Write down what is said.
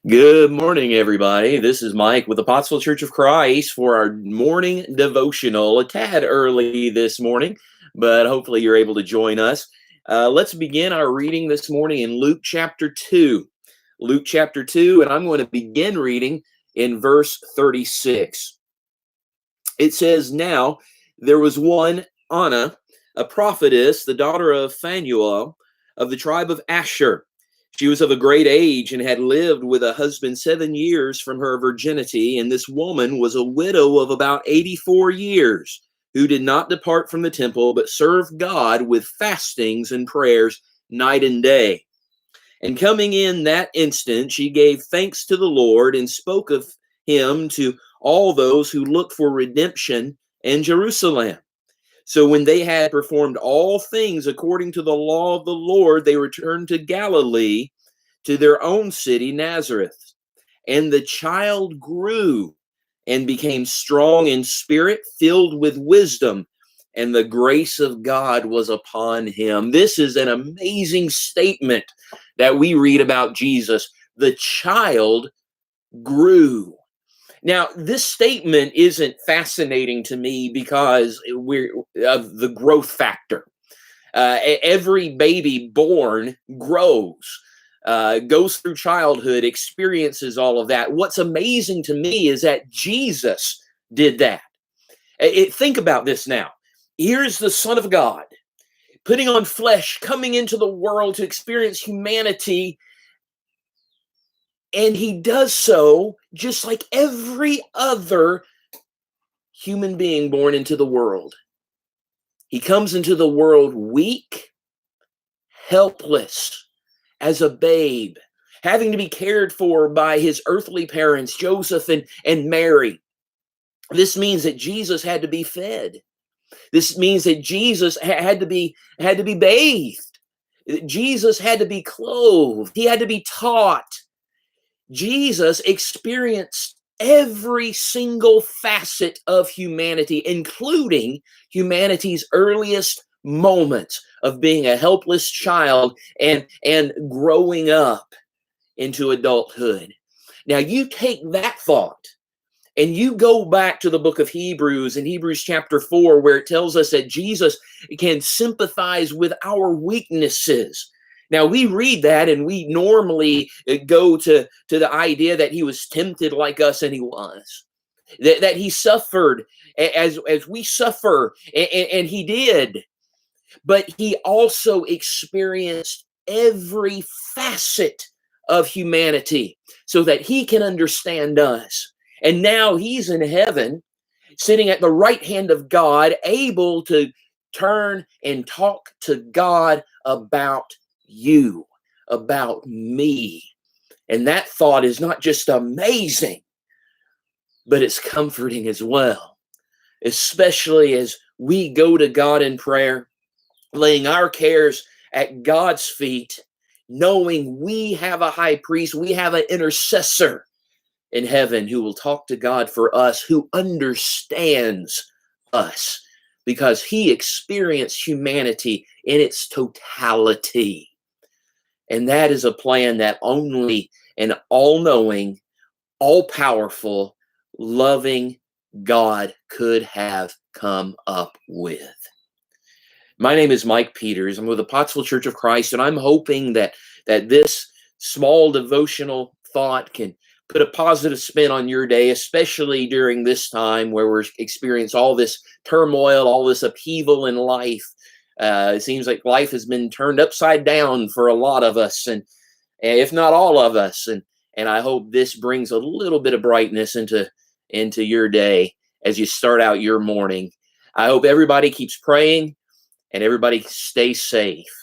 Good morning, everybody. This is Mike with the Pottsville Church of Christ for our morning devotional. A tad early this morning, but hopefully you're able to join us. Let's begin our reading this morning in Luke chapter 2. Luke chapter 2, and I'm going to begin reading in verse 36. It says, "Now there was one, Anna, a prophetess, the daughter of Phanuel, of the tribe of Asher. She was of a great age and had lived with a husband 7 years from her virginity, and this woman was a widow of about 84 years, who did not depart from the temple, but served God with fastings and prayers night and day. And coming in that instant, she gave thanks to the Lord and spoke of him to all those who looked for redemption in Jerusalem. So when they had performed all things according to the law of the Lord, they returned to Galilee, to their own city, Nazareth. And the child grew and became strong in spirit, filled with wisdom, and the grace of God was upon him." This is an amazing statement that we read about Jesus. The child grew. Now, this statement isn't fascinating to me because we're of the growth factor. Every baby born grows, goes through childhood, experiences all of that. What's amazing to me is that Jesus did that. Think about this now. Here's the Son of God putting on flesh, coming into the world to experience humanity. And he does so just like every other human being born into the world. He comes into the world weak, helpless, as a babe, having to be cared for by his earthly parents, Joseph and Mary. This means that Jesus had to be fed. This means that Jesus had to be bathed. Jesus had to be clothed. He had to be taught. Jesus experienced every single facet of humanity, including humanity's earliest moments of being a helpless child and growing up into adulthood. Now, you take that thought and you go back to the book of Hebrews, in Hebrews chapter 4, where it tells us that Jesus can sympathize with our weaknesses. Now, we read that and we normally go to the idea that he was tempted like us, and he was. That he suffered as we suffer, and he did. But he also experienced every facet of humanity so that he can understand us. And now he's in heaven, sitting at the right hand of God, able to turn and talk to God about you, about me. And that thought is not just amazing, but it's comforting as well, especially as we go to God in prayer, laying our cares at God's feet, knowing we have a high priest, we have an intercessor in heaven who will talk to God for us, who understands us because he experienced humanity in its totality. And that is a plan that only an all-knowing, all-powerful, loving God could have come up with. My name is Mike Peters. I'm with the Pottsville Church of Christ, and I'm hoping that this small devotional thought can put a positive spin on your day, especially during this time where we're experiencing all this turmoil, all this upheaval in life. It seems like life has been turned upside down for a lot of us, and if not all of us. And I hope this brings a little bit of brightness into your day as you start out your morning. I hope everybody keeps praying and everybody stays safe.